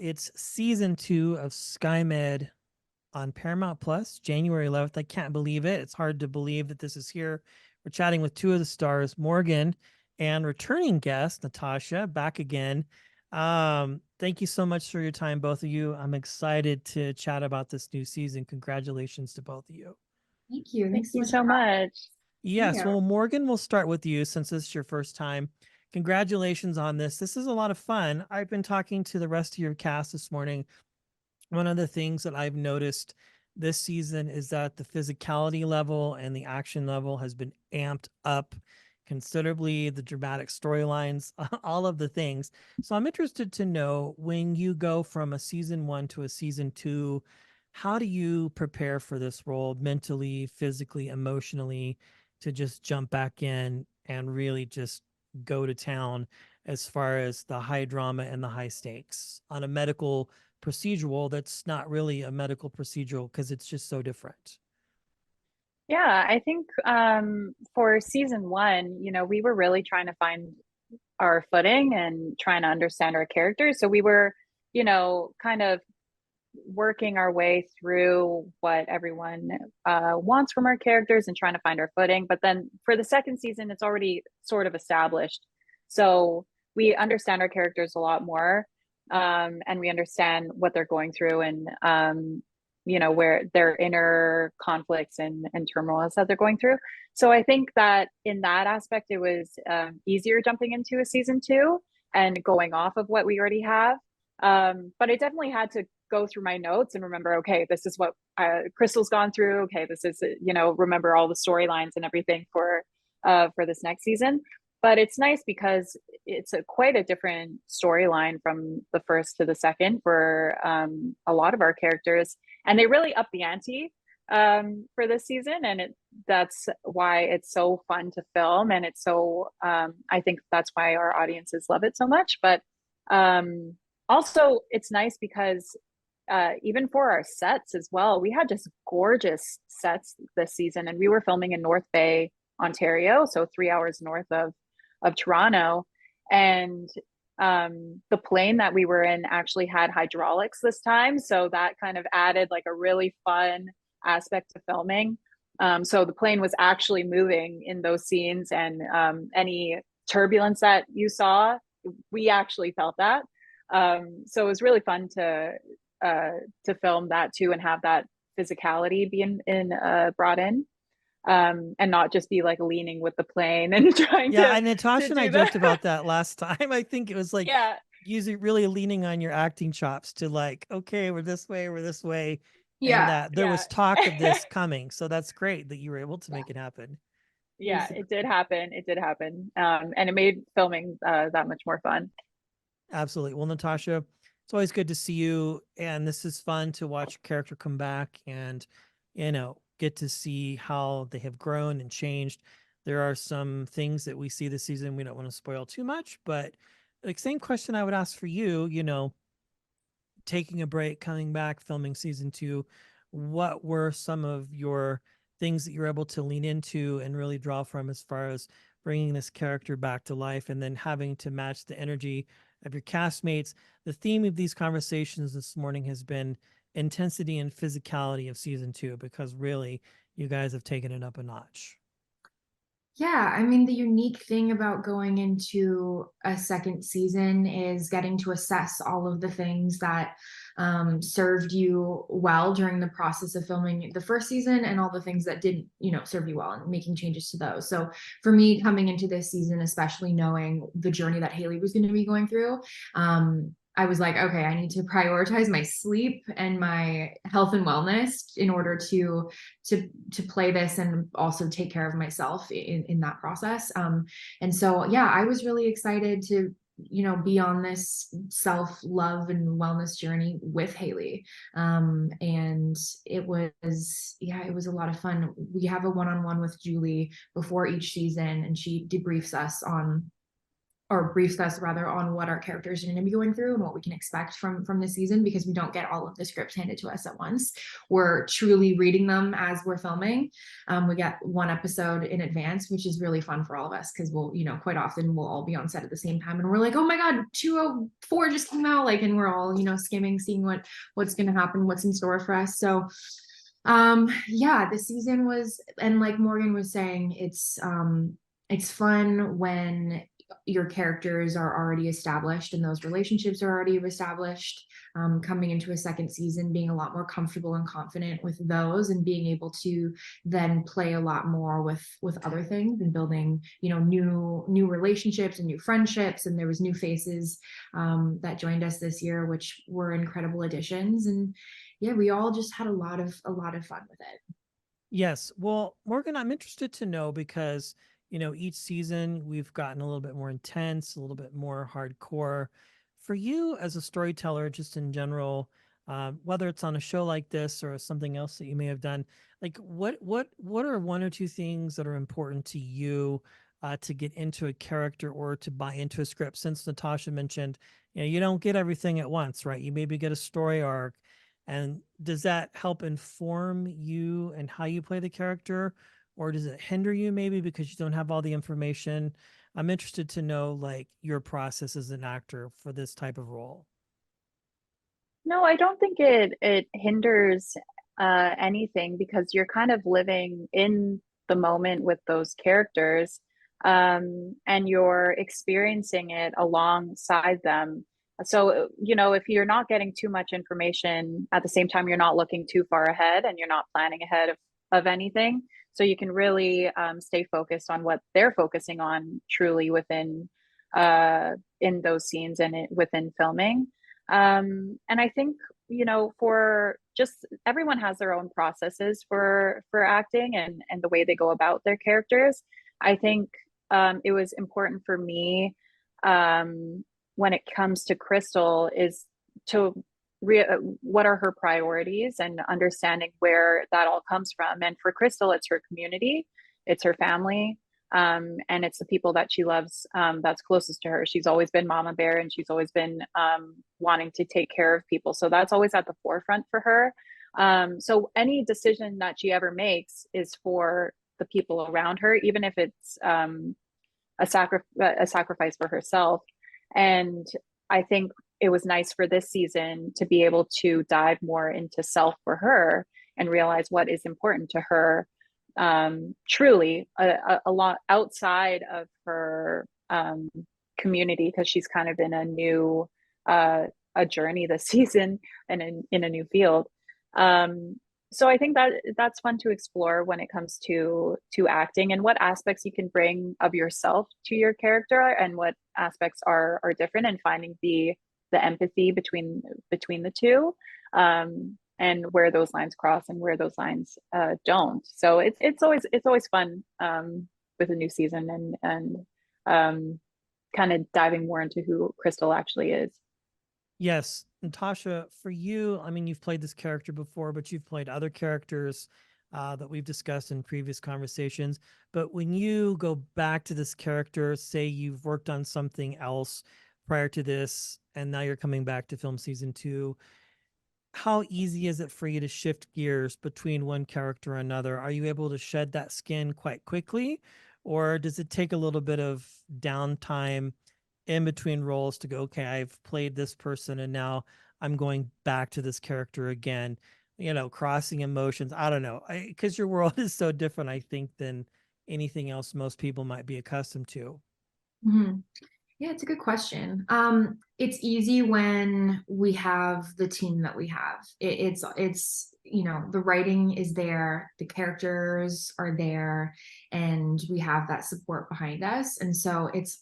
It's season 2 of SKY+MED on Paramount Plus, January 11th. I can't believe it. It's hard to believe that this is here. We're chatting with two of the stars, Morgan and returning guest, Natasha, back again. Thank you so much for your time, both of you. I'm excited to chat about this new season. Congratulations to both of you. Thank you. Thank Thanks so you much so for having much. Yes, me. well, Morgan, we'll start with you since this is your first time. Congratulations on this. This is a lot of fun. I've been talking to the rest of your cast this morning. One of the things that I've noticed this season is that the physicality level and the action level has been amped up considerably, the dramatic storylines, all of the things. So I'm interested to know, when you go from a season 1 to a season 2, how do you prepare for this role mentally, physically, emotionally, to just jump back in and really just go to town as far as the high drama and the high stakes on a medical procedural that's not really a medical procedural because it's just so different? Yeah, I think for season one, we were really trying to find our footing and trying to understand our characters. So we were, kind of working our way through what everyone wants from our characters and trying to find our footing. But then for the second season, it's already sort of established. So we understand our characters a lot more, and we understand what they're going through, and where their inner conflicts and turmoils that they're going through. So I think that in that aspect, it was easier jumping into a season two and going off of what we already have. But I definitely had to go through my notes and remember, okay, this is what Crystal's gone through. Okay, this is, remember all the storylines and everything for this next season. But it's nice because it's quite a different storyline from the first to the second for a lot of our characters, and they really up the ante for this season, and that's why it's so fun to film, and it's so I think that's why our audiences love it so much. But also it's nice because even for our sets as well, we had just gorgeous sets this season, and we were filming in North Bay, Ontario, so 3 hours north of Toronto. And the plane that we were in actually had hydraulics this time, so that kind of added like a really fun aspect to filming. So the plane was actually moving in those scenes, and any turbulence that you saw, we actually felt that. So it was really fun to film that too, and have that physicality be brought in, and not just be like leaning with the plane and trying Yeah, to and Natasha and I do joked that. about that last time. I think it was like Yeah, using really leaning on your acting chops to like, okay, we're this way, and Yeah, that there yeah. was talk of this coming. So that's great that you were able to yeah, make it happen. it was Yeah, super. it did happen. It did happen. And it made filming that much more fun. Absolutely. Well, Natasha, it's always good to see you, and this is fun to watch a character come back and, get to see how they have grown and changed. There are some things that we see this season we don't want to spoil too much, but like same question I would ask for you, taking a break, coming back, filming season 2, what were some of your things that you're able to lean into and really draw from as far as bringing this character back to life and then having to match the energy of your castmates? The theme of these conversations this morning has been intensity and physicality of season 2, because really you guys have taken it up a notch. Yeah, I mean, the unique thing about going into a second season is getting to assess all of the things that served you well during the process of filming the first season, and all the things that didn't, serve you well, and making changes to those. So for me, coming into this season, especially knowing the journey that Hayley was going to be going through, I was like, okay, I need to prioritize my sleep and my health and wellness in order to play this and also take care of myself in that process. And so yeah, I was really excited to be on this self-love and wellness journey with Hayley. And it was, yeah, it was a lot of fun. We have a one-on-one with Julie before each season, and she debriefs us on or briefs us rather on what our characters are going to be going through and what we can expect from the season, because we don't get all of the scripts handed to us at once. We're truly reading them as we're filming. We get one episode in advance, which is really fun for all of us, because we'll, you know, quite often we'll all be on set at the same time and we're like, oh my god, 204 just came out, like, and we're all, you know, skimming, seeing what's going to happen, what's in store for us. So yeah, the season was, and like Morgan was saying, it's fun when your characters are already established and those relationships are already established. Coming into a second season, being a lot more comfortable and confident with those, and being able to then play a lot more with other things and building, you know, new relationships and new friendships. And there was new faces that joined us this year, which were incredible additions. And yeah, we all just had a lot of fun with it. Yes. Well, Morgan, I'm interested to know because, you know, each season we've gotten a little bit more intense, a little bit more hardcore. For you as a storyteller, just in general, whether it's on a show like this or something else that you may have done, like what are one or two things that are important to you to get into a character or to buy into a script? Since Natasha mentioned, you know, you don't get everything at once, right? You maybe get a story arc. And does that help inform you and how you play the character? Or does it hinder you maybe because you don't have all the information? I'm interested to know like your process as an actor for this type of role. No, I don't think it hinders anything, because you're kind of living in the moment with those characters, and you're experiencing it alongside them. So, you know, if you're not getting too much information at the same time, you're not looking too far ahead and you're not planning ahead of anything. So you can really stay focused on what they're focusing on truly within in those scenes and within filming. And I think, you know, for just everyone has their own processes for acting and the way they go about their characters. I think it was important for me, when it comes to Crystal, is to what are her priorities and understanding where that all comes from. And for Crystal, it's her community, it's her family, and it's the people that she loves, that's closest to her. She's always been mama bear, and she's always been wanting to take care of people. So that's always at the forefront for her. So any decision that she ever makes is for the people around her, even if it's a sacrifice for herself. And I think it was nice for this season to be able to dive more into self for her and realize what is important to her, truly a lot outside of her community, because she's kind of in a new a journey this season and in a new field. So I think that that's fun to explore when it comes to acting, and what aspects you can bring of yourself to your character and what aspects are different, and finding the empathy between the two, and where those lines cross and where those lines don't. So it's always fun with a new season, and kind of diving more into who Crystal actually is. Yes, Natasha, for you, I mean, you've played this character before, but you've played other characters that we've discussed in previous conversations. But when you go back to this character, say you've worked on something else prior to this, and now you're coming back to film season 2, how easy is it for you to shift gears between one character or another? Are you able to shed that skin quite quickly, or does it take a little bit of downtime in between roles to go, okay, I've played this person and now I'm going back to this character again, you know, crossing emotions? I don't know. Because your world is so different, I think, than anything else most people might be accustomed to. Mm-hmm. Yeah, it's a good question. It's easy when we have the team that we have. It's you know, the writing is there, the characters are there, and we have that support behind us. And so it's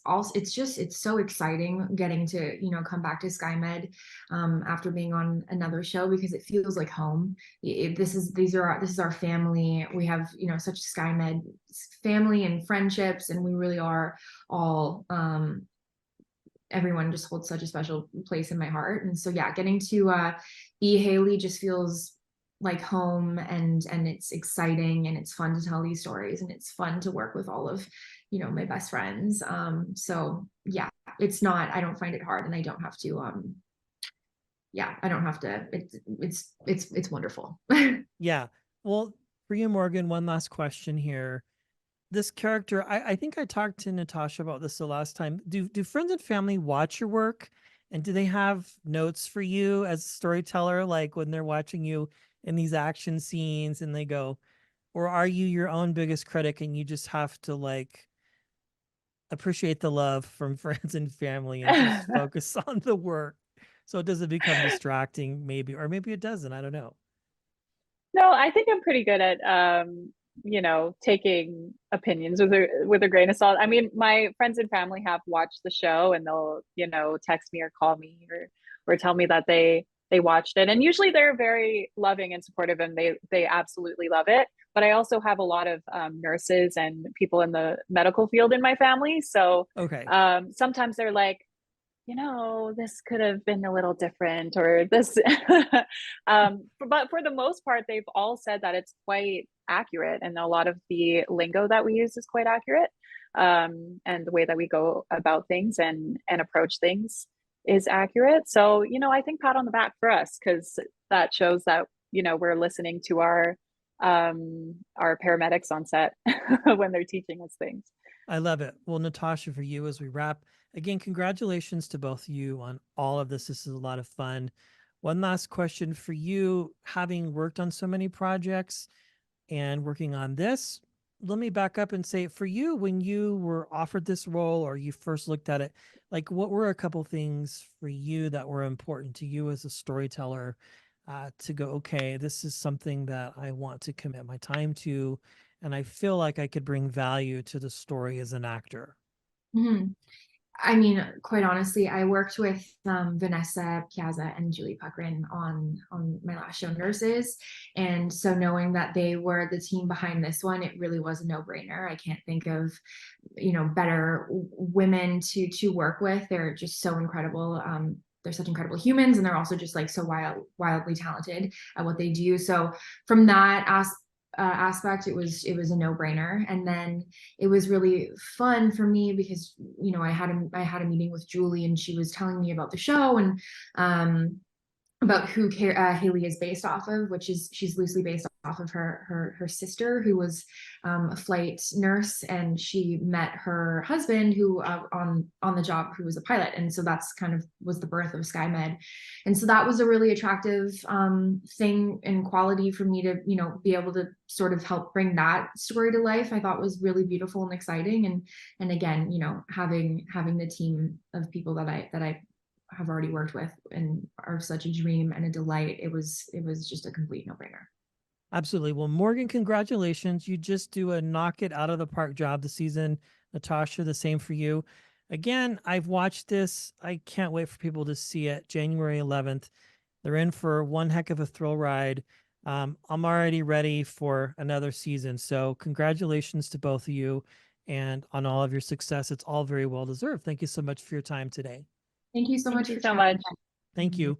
so exciting getting to, you know, come back to SKY+MED after being on another show, because it feels like home. This is our family. We have, you know, such SKY+MED family and friendships, and we really are all everyone just holds such a special place in my heart. And so yeah, getting to be Hayley just feels like home, and it's exciting, and it's fun to tell these stories, and it's fun to work with all of, you know, my best friends. So yeah, it's not, I don't find it hard, and I don't have to, I don't have to, it's wonderful. Yeah. Well, for you, Morgan, one last question here. This character, I think I talked to Natasha about this the last time. Do friends and family watch your work? And do they have notes for you as a storyteller, like when they're watching you in these action scenes and they go, or are you your own biggest critic and you just have to like appreciate the love from friends and family and just focus on the work so it doesn't become distracting, maybe, or maybe it doesn't. I don't know. No, I think I'm pretty good at taking opinions with a grain of salt. I mean, my friends and family have watched the show and they'll, text me or call me or tell me that they watched it. And usually they're very loving and supportive and they absolutely love it. But I also have a lot of nurses and people in the medical field in my family. So Okay. sometimes they're like, this could have been a little different or this. But for the most part, they've all said that it's quite accurate. And a lot of the lingo that we use is quite accurate. And the way that we go about things and approach things is accurate. So, I think pat on the back for us, because that shows that, we're listening to our paramedics on set when they're teaching us things. I love it. Well, Natasha, for you as we wrap, again, congratulations to both of you on all of this. This is a lot of fun. One last question for you, having worked on so many projects and working on this, let me back up and say, for you, when you were offered this role or you first looked at it, like what were a couple things for you that were important to you as a storyteller to go, okay, this is something that I want to commit my time to, and I feel like I could bring value to the story as an actor? Mm-hmm. I mean, quite honestly, I worked with Vanessa Piazza and Julie Puckrin on my last show, Nurses. And so knowing that they were the team behind this one, it really was a no-brainer. I can't think of, better women to work with. They're just so incredible. They're such incredible humans, and they're also just like so wildly talented at what they do. So from that aspect, it was a no-brainer. And then it was really fun for me because I had a meeting with Julie, and she was telling me about the show and about who Hayley is based off of, which is she's loosely based off of her sister, who was a flight nurse, and she met her husband who on the job, who was a pilot, and so that's kind of was the birth of SKY+MED. And so that was a really attractive thing and quality for me to be able to sort of help bring that story to life. I thought was really beautiful and exciting, and again, having the team of people that I have already worked with and are such a dream and a delight. It was just a complete no-brainer. Absolutely. Well, Morgan, congratulations. You just do a knock it out of the park job this season. Natasha, the same for you. Again, I've watched this. I can't wait for people to see it. January 11th. They're in for one heck of a thrill ride. I'm already ready for another season. So congratulations to both of you and on all of your success. It's all very well deserved. Thank you so much for your time today. Thank you so much. Thank you so much. Thank you.